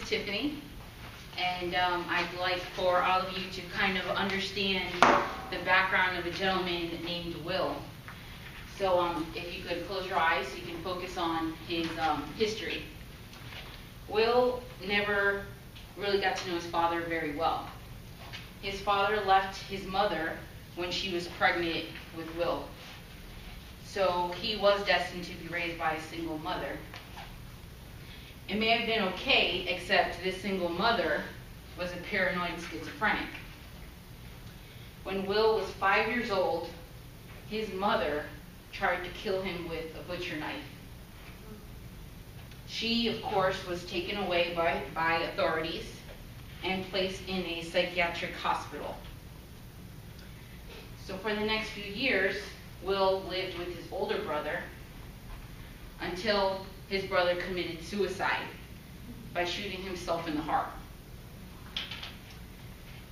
Tiffany, and I'd like for all of you to kind of understand the background of a gentleman named Will. So if you could close your eyes so you can focus on his history. Will never really got to know his father very well. His father left his mother when she was pregnant with Will. So he was destined to be raised by a single mother. It may have been okay, except this single mother was a paranoid schizophrenic. When Will was 5 years old, his mother tried to kill him with a butcher knife. She, of course, was taken away by authorities and placed in a psychiatric hospital. So for the next few years, Will lived with his older brother until his brother committed suicide by shooting himself in the heart.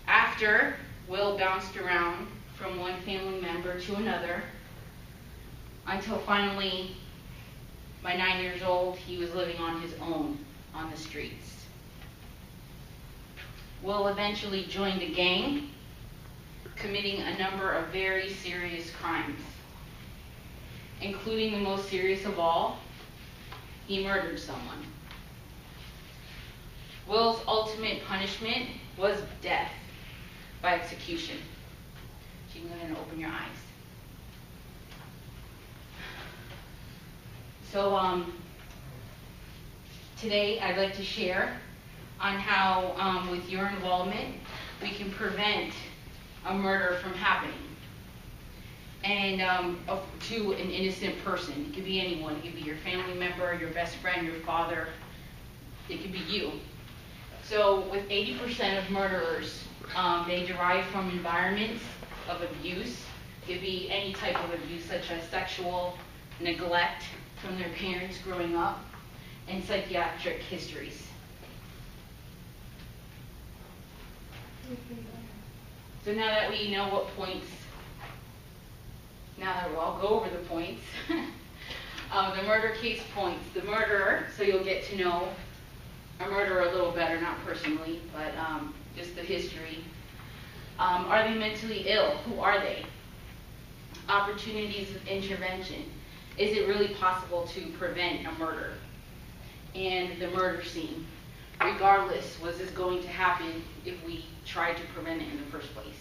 After, Will bounced around from one family member to another until finally, by 9 years old, he was living on his own on the streets. Will eventually joined a gang, committing a number of very serious crimes, including the most serious of all, he murdered someone. Will's ultimate punishment was death by execution. You can go ahead and open your eyes. So today I'd like to share on how, with your involvement, we can prevent a murder from happening. And to an innocent person. It could be anyone. It could be your family member, your best friend, your father. It could be you. So with 80% of murderers, they derive from environments of abuse. It could be any type of abuse, such as sexual neglect from their parents growing up, and psychiatric histories. So now that we know what points, now that we'll all go over the points, the murder case points, the murderer, so you'll get to know a murderer a little better, not personally, but just the history. Are they mentally ill? Who are they? Opportunities of intervention. Is it really possible to prevent a murder? And the murder scene. Regardless, was this going to happen if we tried to prevent it in the first place?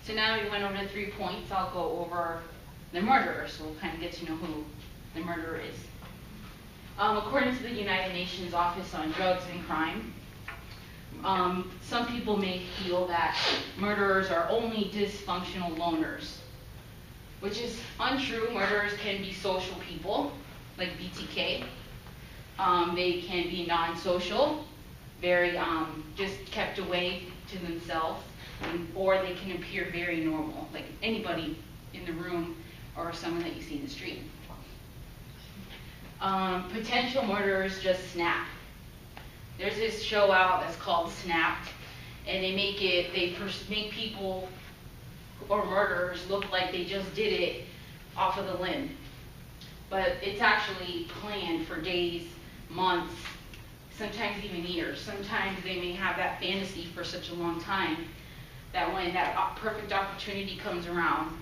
So now that we went over the 3 points, I'll go over the murderer, so we'll kind of get to know who the murderer is. According to the United Nations Office on Drugs and Crime, some people may feel that murderers are only dysfunctional loners, which is untrue. Murderers can be social people, like BTK. They can be non-social, very just kept away to themselves, or they can appear very normal, like anybody in the room or someone that you see in the street. Potential murderers just snap. There's this show out that's called Snapped, and they make people or murderers look like they just did it off of the limb. But it's actually planned for days, months, sometimes even years. Sometimes they may have that fantasy for such a long time that when that perfect opportunity comes around,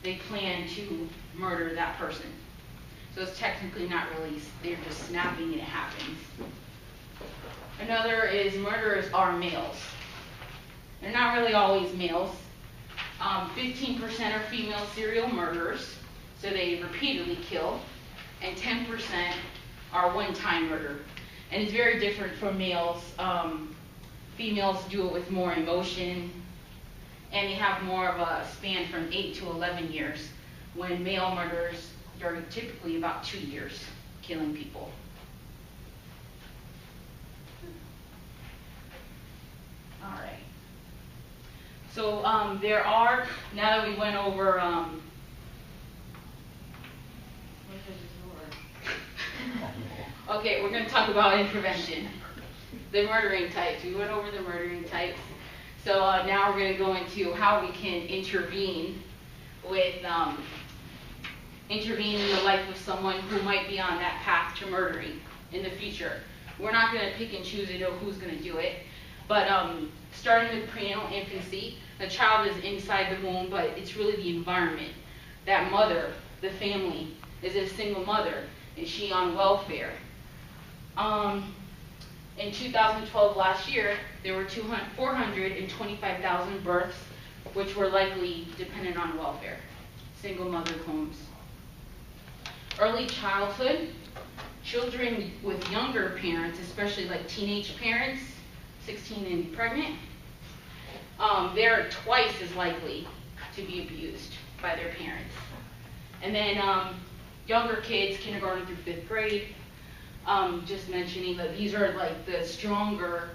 they plan to murder that person. So it's technically not really, they're just snapping and it happens. Another is murderers are males. They're not really always males. 15% are female serial murderers, so they repeatedly kill, and 10% are one-time murder. And it's very different from males. Females do it with more emotion, and they have more of a span from 8 to 11 years, when male murderers are typically about 2 years killing people. All right. So there are, now that we went over, okay, we're going to talk about intervention. The murdering types. We went over the murdering types. So now we're going to go into how we can intervene with intervene in the life of someone who might be on that path to murdering in the future. We're not going to pick and choose and know who's going to do it, but starting with prenatal infancy, the child is inside the womb, but it's really the environment. That mother, the family, is a single mother. Is she on welfare? In 2012, last year, there were 425,000 births, which were likely dependent on welfare, single mother homes. Early childhood, children with younger parents, especially like teenage parents, 16 and pregnant, they're twice as likely to be abused by their parents. And then younger kids, kindergarten through 5th grade, just mentioning that these are like the stronger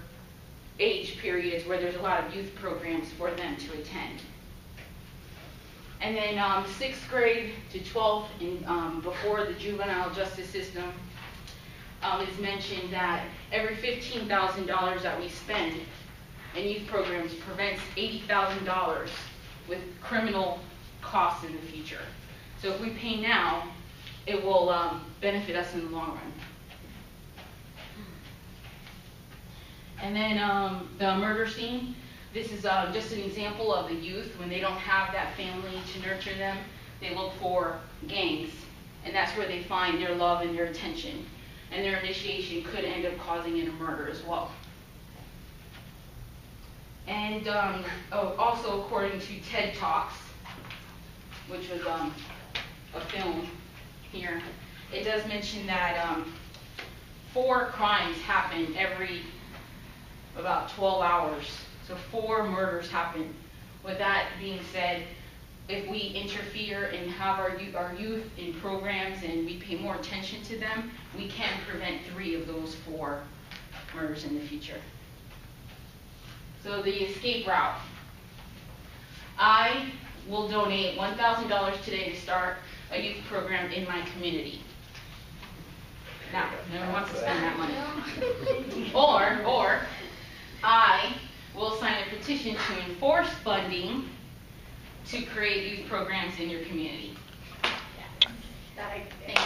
age periods where there's a lot of youth programs for them to attend. And then 6th grade to 12th, and before the juvenile justice system, it's mentioned that every $15,000 that we spend in youth programs prevents $80,000 with criminal costs in the future. So if we pay now, it will benefit us in the long run. And then the murder scene. This is just an example of the youth. When they don't have that family to nurture them, they look for gangs. And that's where they find their love and their attention. And their initiation could end up causing in a murder as well. And also according to TED Talks, which was a film here, it does mention that 4 crimes happen every about 12 hours. So 4 murders happen. With that being said, if we interfere and have our youth in programs and we pay more attention to them, we can prevent 3 of those 4 murders in the future. So the escape route. I will donate $1,000 today to start a youth program in my community. Now, no one wants to spend that money. Or I will sign a petition to enforce funding to create youth programs in your community. Thank you.